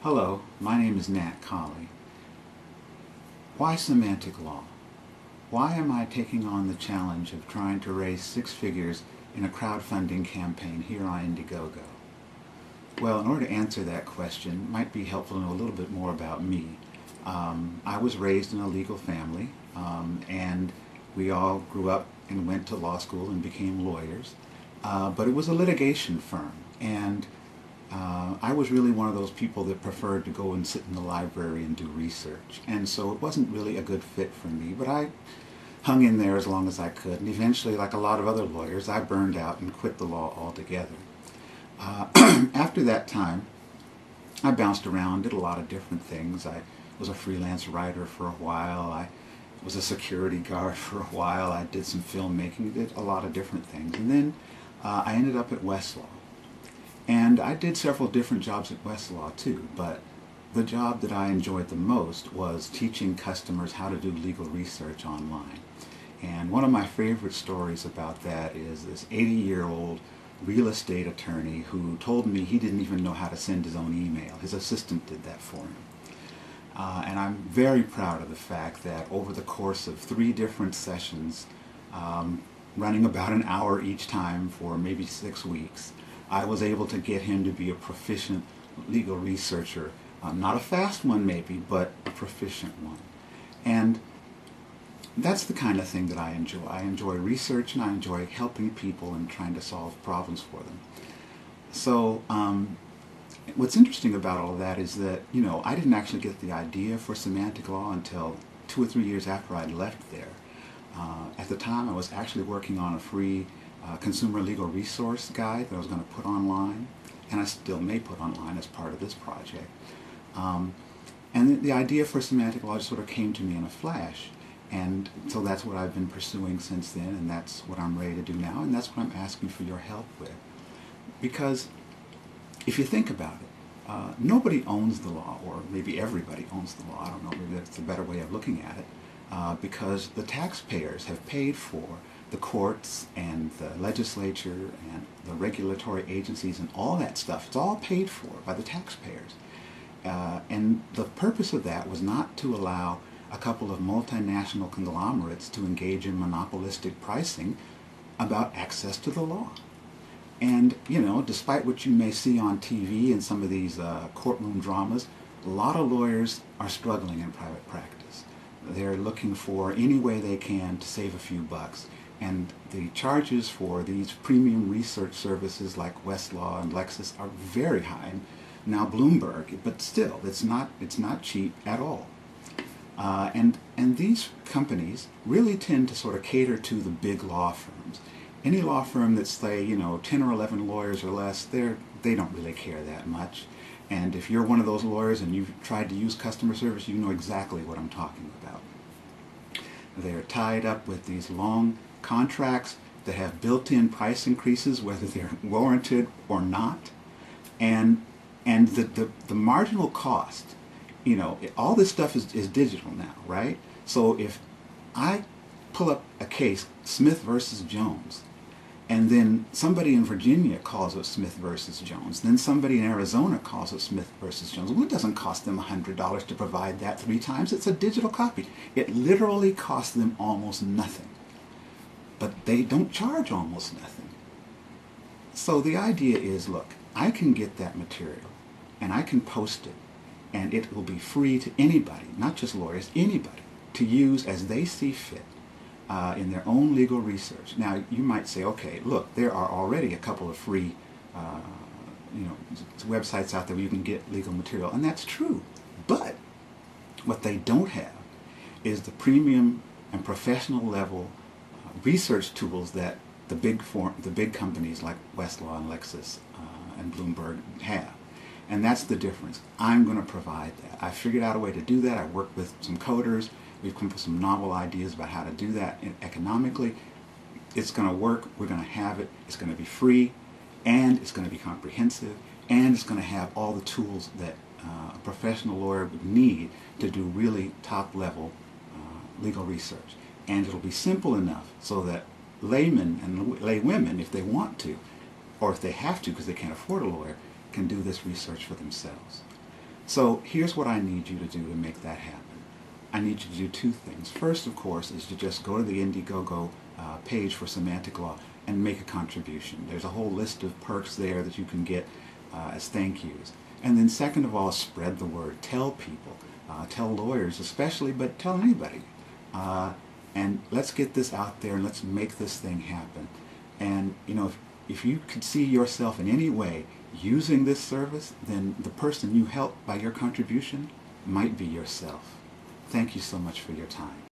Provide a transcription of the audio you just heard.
Hello, my name is Nat Colley. Why semantic law? Why am I taking on the challenge of trying to raise 6 figures in a crowdfunding campaign here on Indiegogo? Well, in order to answer that question, it might be helpful to know a little bit more about me. I was raised in a legal family, and we all grew up and went to law school and became lawyers. But it was a litigation firm, and I was really one of those people that preferred to go and sit in the library and do research. And so it wasn't really a good fit for me, but I hung in there as long as I could. And eventually, like a lot of other lawyers, I burned out and quit the law altogether. After that time, I bounced around, did a lot of different things. I was a freelance writer for a while. I was a security guard for a while. I did some filmmaking, did a lot of different things. And then I ended up at Westlaw. And I did several different jobs at Westlaw too, but the job that I enjoyed the most was teaching customers how to do legal research online. And one of my favorite stories about that is this 80-year-old real estate attorney who told me he didn't even know how to send his own email. His assistant did that for him. And I'm very proud of the fact that over the course of 3 different sessions, running about an hour each time for maybe 6 weeks, I was able to get him to be a proficient legal researcher. Not a fast one maybe, but a proficient one. And that's the kind of thing that I enjoy. I enjoy research and I enjoy helping people and trying to solve problems for them. So what's interesting about all of that is that, I didn't actually get the idea for semantic law until 2 or 3 years after I'd left there. At the time I was actually working on a free consumer legal resource guide that I was going to put online, and I still may put online as part of this project. And the idea for semantic law just sort of came to me in a flash, and so that's what I've been pursuing since then, and that's what I'm ready to do now, and that's what I'm asking for your help with. Because if you think about it, nobody owns the law, or maybe everybody owns the law. I don't know, maybe that's a better way of looking at it, because the taxpayers have paid for the courts and the legislature and the regulatory agencies and all that stuff. It's all paid for by the taxpayers. And the purpose of that was not to allow a couple of multinational conglomerates to engage in monopolistic pricing about access to the law. And, despite what you may see on TV and some of these courtroom dramas, a lot of lawyers are struggling in private practice. They're looking for any way they can to save a few bucks. And the charges for these premium research services like Westlaw and Lexis are very high. Now Bloomberg, but still, it's not cheap at all. And these companies really tend to sort of cater to the big law firms. Any law firm that's, say, 10 or 11 lawyers or less, they don't really care that much. And if you're one of those lawyers and you've tried to use customer service, you know exactly what I'm talking about. They're tied up with these long contracts that have built-in price increases, whether they're warranted or not, and the marginal cost, all this stuff is digital now, right? So if I pull up a case, Smith versus Jones, and then somebody in Virginia calls it Smith versus Jones, then somebody in Arizona calls it Smith versus Jones, well, it doesn't cost them $100 to provide that 3 times. It's a digital copy. It literally costs them almost nothing. But they don't charge almost nothing. So the idea is, look, I can get that material and I can post it, and it will be free to anybody, not just lawyers, anybody, to use as they see fit in their own legal research. Now, you might say, okay, look, there are already a couple of free websites out there where you can get legal material, and that's true. But what they don't have is the premium and professional level research tools that the big companies like Westlaw and Lexis and Bloomberg have. And that's the difference. I'm going to provide that. I figured out a way to do that. I worked with some coders. We've come up with some novel ideas about how to do that economically. It's going to work. We're going to have it. It's going to be free, and it's going to be comprehensive, and it's going to have all the tools that a professional lawyer would need to do really top-level legal research. And it'll be simple enough so that laymen and laywomen, if they want to, or if they have to because they can't afford a lawyer, can do this research for themselves. So here's what I need you to do to make that happen. I need you to do two things. First, of course, is to just go to the Indiegogo page for Semantic Law and make a contribution. There's a whole list of perks there that you can get as thank yous. And then second of all, spread the word. Tell people. Tell lawyers especially, but tell anybody. And let's get this out there and let's make this thing happen. And, you know, if you could see yourself in any way using this service, then the person you help by your contribution might be yourself. Thank you so much for your time.